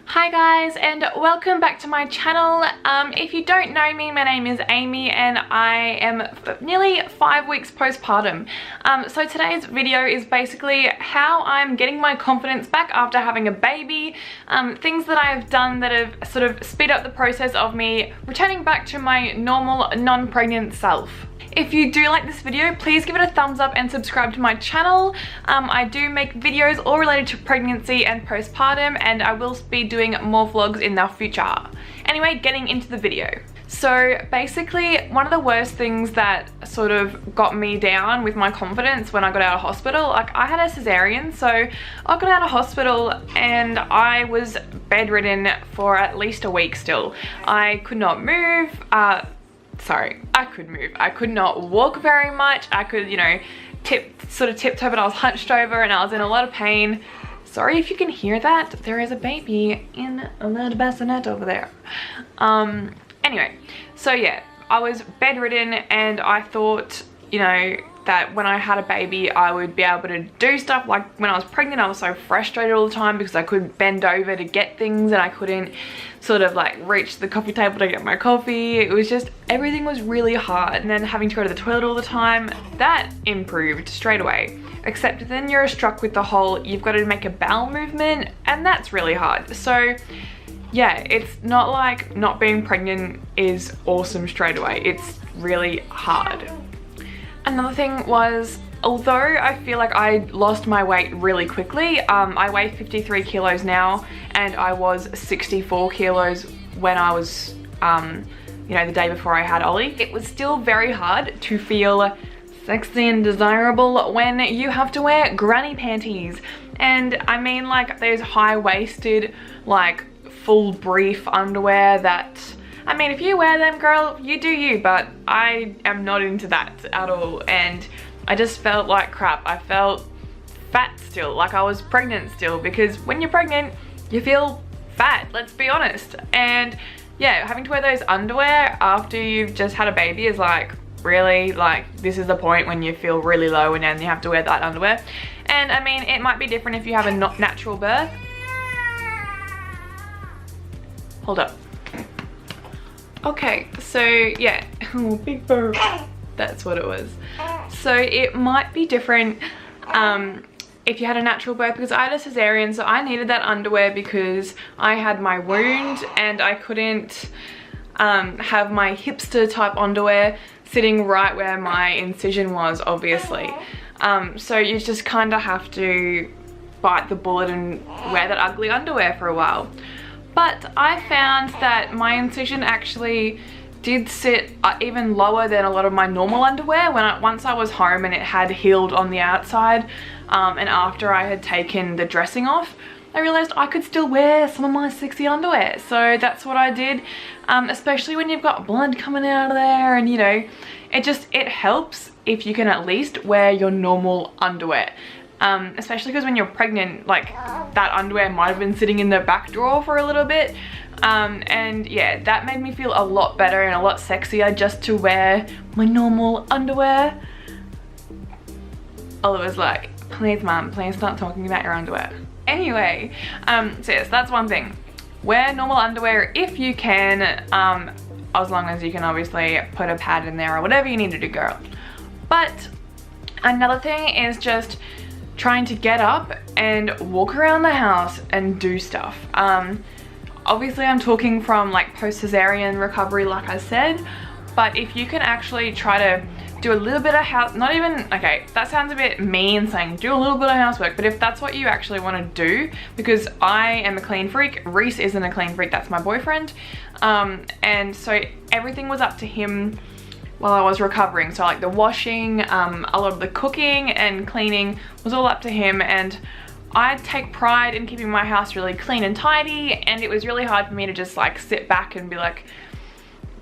Hi guys, and welcome back to my channel. If you don't know me, my name is Amy and I am nearly 5 weeks postpartum. So today's video is basically how I'm getting my confidence back after having a baby, things that I have done that have sort of speed up the process of me returning back to my normal non-pregnant self. If you do like this video, please give it a thumbs up and subscribe to my channel. I do make videos all related to pregnancy and postpartum, and I will be doing more vlogs in the future. Anyway, getting into the video. So basically, one of the worst things that sort of got me down with my confidence when I got out of hospital, like I had a cesarean, so I got out of hospital and I was bedridden for at least a week still. I could not move. I could move. I could not walk very much. I could, you know, tiptoe, but I was hunched over and I was in a lot of pain. Sorry if you can hear that. There is a baby in a little bassinet over there. Anyway, so yeah, I was bedridden and I thought, you know, that when I had a baby I would be able to do stuff. Like when I was pregnant I was so frustrated all the time because I couldn't bend over to get things and I couldn't sort of like reach the coffee table to get my coffee. It was just, everything was really hard. And then having to go to the toilet all the time, that improved straight away. Except then you're struck with the whole, you've got to make a bowel movement, and that's really hard. So yeah, it's not like not being pregnant is awesome straight away. It's really hard. Another thing was, although I feel like I lost my weight really quickly, I weigh 53 kilos now and I was 64 kilos when I was, you know, the day before I had Ollie. It was still very hard to feel sexy and desirable when you have to wear granny panties. And I mean like those high-waisted, like full brief underwear that, I mean, if you wear them, girl, you do you, but I am not into that at all. And I just felt like crap. I felt fat still, like I was pregnant still, because when you're pregnant, you feel fat, let's be honest. And yeah, having to wear those underwear after you've just had a baby is like, really, like this is the point when you feel really low and then you have to wear that underwear. And I mean, it might be different if you have a natural birth. Hold up. Okay, so yeah, oh, big bird. That's what it was. So it might be different if you had a natural birth, because I had a cesarean, so I needed that underwear because I had my wound and I couldn't have my hipster type underwear sitting right where my incision was, obviously. So you just kind of have to bite the bullet and wear that ugly underwear for a while. But I found that my incision actually did sit even lower than a lot of my normal underwear once I was home and it had healed on the outside, and after I had taken the dressing off, I realized I could still wear some of my sexy underwear. So that's what I did, especially when you've got blood coming out of there, and you know, it helps if you can at least wear your normal underwear. Especially because when you're pregnant, like that underwear might have been sitting in the back drawer for a little bit, and yeah, that made me feel a lot better and a lot sexier just to wear my normal underwear. Oliver's like, please mum, please stop talking about your underwear. Anyway, so yes, that's one thing. Wear normal underwear if you can, as long as you can obviously put a pad in there or whatever you need to do, girl. But another thing is just trying to get up and walk around the house and do stuff. Obviously I'm talking from like post-cesarean recovery, like I said, but if you can actually try to do a little bit of house, not even, okay, that sounds a bit mean saying do a little bit of housework, but if that's what you actually want to do, because I am a clean freak, Reese isn't a clean freak, that's my boyfriend, and so everything was up to him while I was recovering. So like the washing, a lot of the cooking and cleaning was all up to him, and I take pride in keeping my house really clean and tidy, and it was really hard for me to just like sit back and be like,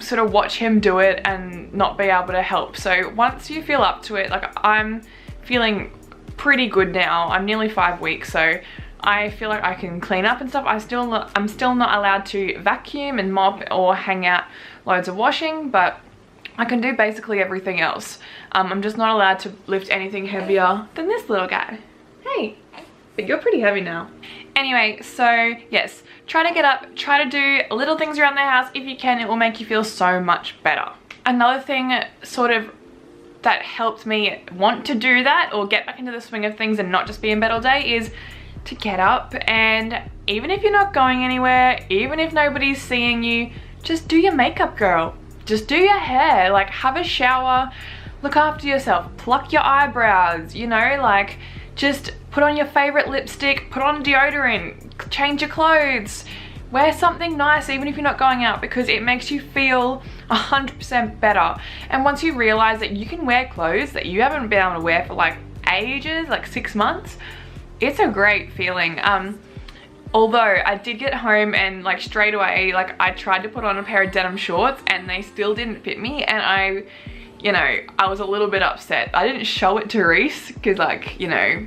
sort of watch him do it and not be able to help. So once you feel up to it, like I'm feeling pretty good now. I'm nearly 5 weeks, so I feel like I can clean up and stuff. I'm still not allowed to vacuum and mop or hang out loads of washing, but I can do basically everything else. I'm just not allowed to lift anything heavier than this little guy. Hey, but you're pretty heavy now. Anyway, so yes, try to get up, try to do little things around the house. If you can, it will make you feel so much better. Another thing sort of that helped me want to do that or get back into the swing of things and not just be in bed all day is to get up, and even if you're not going anywhere, even if nobody's seeing you, just do your makeup, girl. Just do your hair, like have a shower, look after yourself, pluck your eyebrows, you know, like just put on your favorite lipstick, put on deodorant, change your clothes, wear something nice even if you're not going out, because it makes you feel 100% better. And once you realize that you can wear clothes that you haven't been able to wear for like ages, like 6 months, it's a great feeling. Although I did get home and like straight away, like I tried to put on a pair of denim shorts and they still didn't fit me, and I was a little bit upset. I didn't show it to Reese because, like, you know,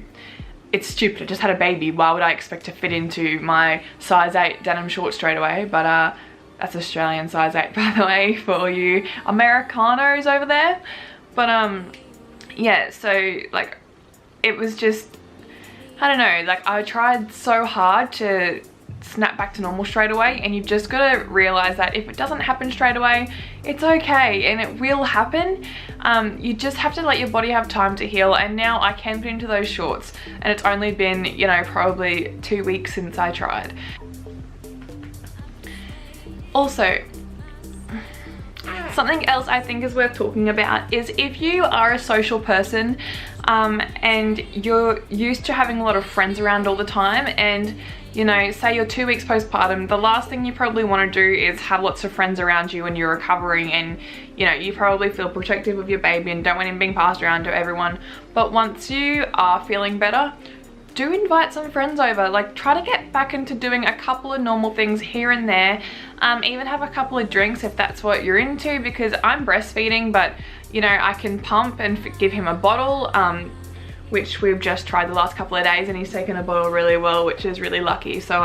it's stupid. I just had a baby. Why would I expect to fit into my size 8 denim shorts straight away? But that's Australian size 8, by the way, for all you Americanos over there. But yeah, so like it was just, I don't know, like I tried so hard to snap back to normal straight away, and you've just got to realize that if it doesn't happen straight away, it's okay, and it will happen. You just have to let your body have time to heal. And now I can fit into those shorts, and it's only been, you know, probably 2 weeks since I tried. Also, something else I think is worth talking about is if you are a social person and you're used to having a lot of friends around all the time, and you know, say you're 2 weeks postpartum, the last thing you probably want to do is have lots of friends around you when you're recovering, and you know, you probably feel protective of your baby and don't want him being passed around to everyone. But once you are feeling better, do invite some friends over. Like try to get back into doing a couple of normal things here and there. Even have a couple of drinks if that's what you're into, because I'm breastfeeding, but you know, I can pump and give him a bottle, which we've just tried the last couple of days, and he's taken a bottle really well, which is really lucky. So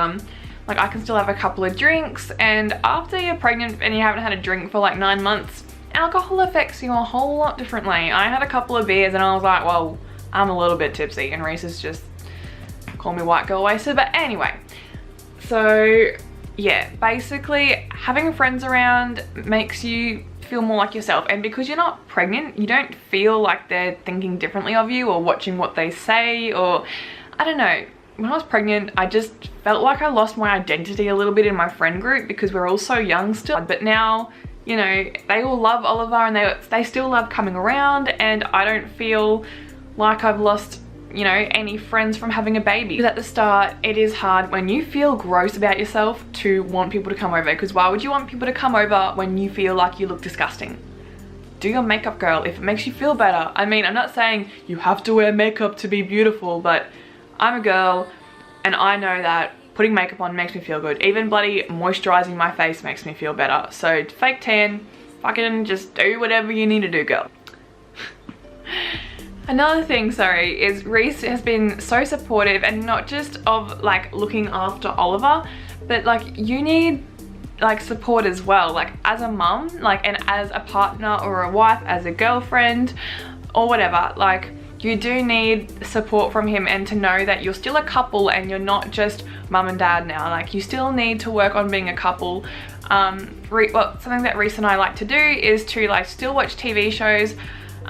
like I can still have a couple of drinks. And after you're pregnant and you haven't had a drink for like 9 months, alcohol affects you a whole lot differently. I had a couple of beers and I was like, well, I'm a little bit tipsy, and Reese is just call me white girl wasted. But anyway, so yeah, basically having friends around makes you feel more like yourself, and because you're not pregnant, you don't feel like they're thinking differently of you or watching what they say, or I don't know. When I was pregnant, I just felt like I lost my identity a little bit in my friend group because we're all so young still. But now, you know, they all love Oliver, and they still love coming around, and I don't feel like I've lost, you know, any friends from having a baby. Because at the start, it is hard when you feel gross about yourself to want people to come over, because why would you want people to come over when you feel like you look disgusting? Do your makeup, girl, if it makes you feel better. I mean, I'm not saying you have to wear makeup to be beautiful, but I'm a girl and I know that putting makeup on makes me feel good. Even bloody moisturizing my face makes me feel better. So fake tan, fucking just do whatever you need to do, girl. Another thing, sorry, is Reese has been so supportive, and not just of like looking after Oliver, but like you need like support as well, like as a mum, like, and as a partner or a wife, as a girlfriend or whatever. Like you do need support from him, and to know that you're still a couple and you're not just mum and dad now. Like you still need to work on being a couple. Well, something that Reese and I like to do is to like still watch TV shows,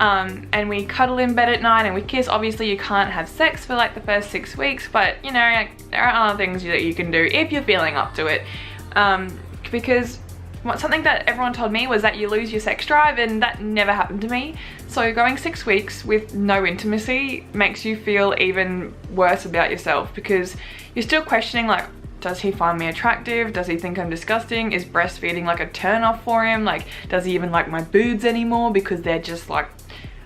and we cuddle in bed at night and we kiss. Obviously you can't have sex for like the first 6 weeks, but you know, like, there are other things that you can do if you're feeling up to it. Because something that everyone told me was that you lose your sex drive, and that never happened to me. So going 6 weeks with no intimacy makes you feel even worse about yourself, because you're still questioning, like, does he find me attractive? Does he think I'm disgusting? Is breastfeeding like a turn off for him? Like, does he even like my boobs anymore? Because they're just like,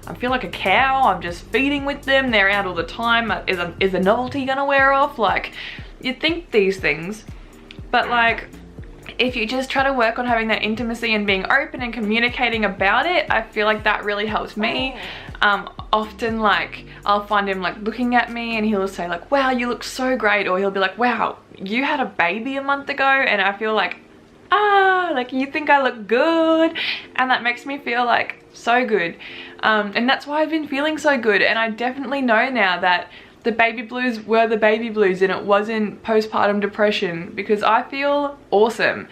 I feel like a cow. I'm just feeding with them. They're out all the time. Is the novelty gonna wear off? Like, you think these things, but like, if you just try to work on having that intimacy and being open and communicating about it, I feel like that really helps me. Often, like, I'll find him like looking at me and he'll say like, wow, you look so great, or he'll be like, wow, you had a baby a month ago, and I feel like, like, you think I look good, and that makes me feel like so good. And that's why I've been feeling so good, and I definitely know now that the baby blues were the baby blues and it wasn't postpartum depression, because I feel awesome.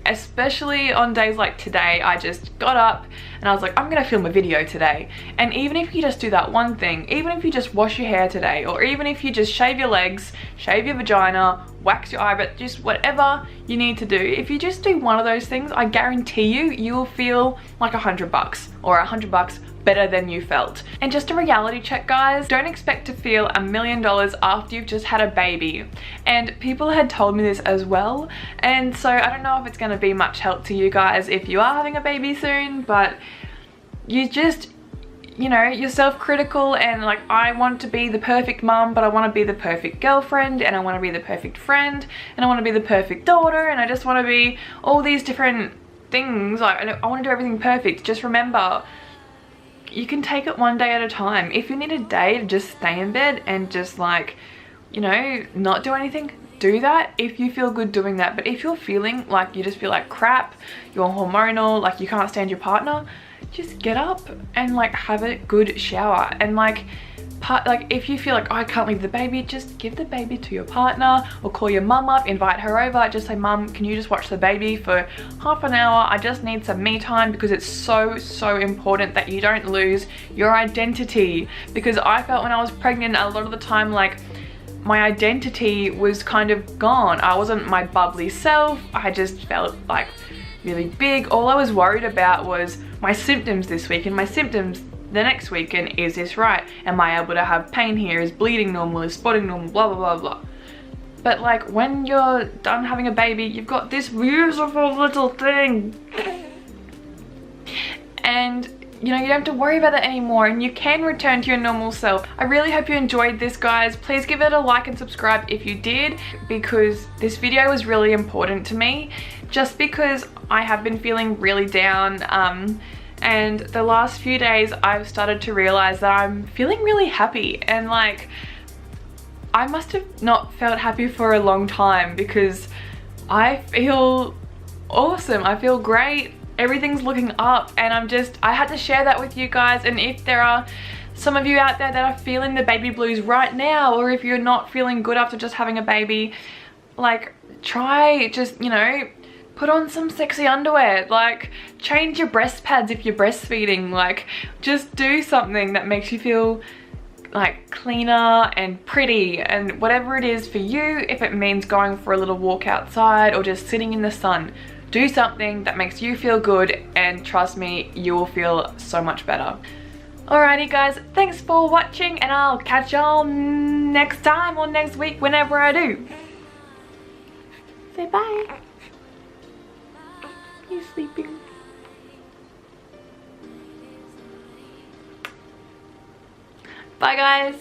Especially on days like today. I just got up and I was like, I'm gonna film a video today. And even if you just do that one thing, even if you just wash your hair today, or even if you just shave your legs, shave your vagina, wax your eyebrow, just whatever you need to do, if you just do one of those things, I guarantee you will feel like $100 or $100 better than you felt. And just a reality check, guys, don't expect to feel $1 million after you've just had a baby. And people had told me this as well, and so I don't know if it's going to be much help to you guys if you are having a baby soon, but you just, you know, you're self-critical, and like, I want to be the perfect mum, but I want to be the perfect girlfriend, and I want to be the perfect friend, and I want to be the perfect daughter, and I just want to be all these different things. Like, I want to do everything perfect. Just remember, you can take it one day at a time. If you need a day to just stay in bed and just, like, you know, not do anything, do that if you feel good doing that. But if you're feeling like you just feel like crap, you're hormonal, like you can't stand your partner, just get up and like have a good shower. And like if you feel like, oh, I can't leave the baby, just give the baby to your partner, or call your mum up, invite her over, just say, Mum, can you just watch the baby for half an hour? I just need some me time, because it's so important that you don't lose your identity. Because I felt when I was pregnant, a lot of the time, like, my identity was kind of gone. I wasn't my bubbly self. I just felt like really big. All I was worried about was my symptoms this week and my symptoms the next week, and is this right? Am I able to have pain here? Is bleeding normal? Is spotting normal? Blah, blah, blah, blah. But like, when you're done having a baby, you've got this beautiful little thing. And you know, you don't have to worry about that anymore, and you can return to your normal self. I really hope you enjoyed this, guys. Please give it a like and subscribe if you did, because this video was really important to me, just because I have been feeling really down. And the last few days I've started to realize that I'm feeling really happy, and like, I must have not felt happy for a long time, because I feel awesome. I feel great. Everything's looking up, and I had to share that with you guys. And if there are some of you out there that are feeling the baby blues right now, or if you're not feeling good after just having a baby, like, try just, you know, put on some sexy underwear, like change your breast pads if you're breastfeeding, like just do something that makes you feel like cleaner and pretty, and whatever it is for you. If it means going for a little walk outside or just sitting in the sun, do something that makes you feel good, and trust me, you will feel so much better. Alrighty guys, thanks for watching, and I'll catch y'all next time or next week, whenever I do. Say bye. He's sleeping. Bye guys.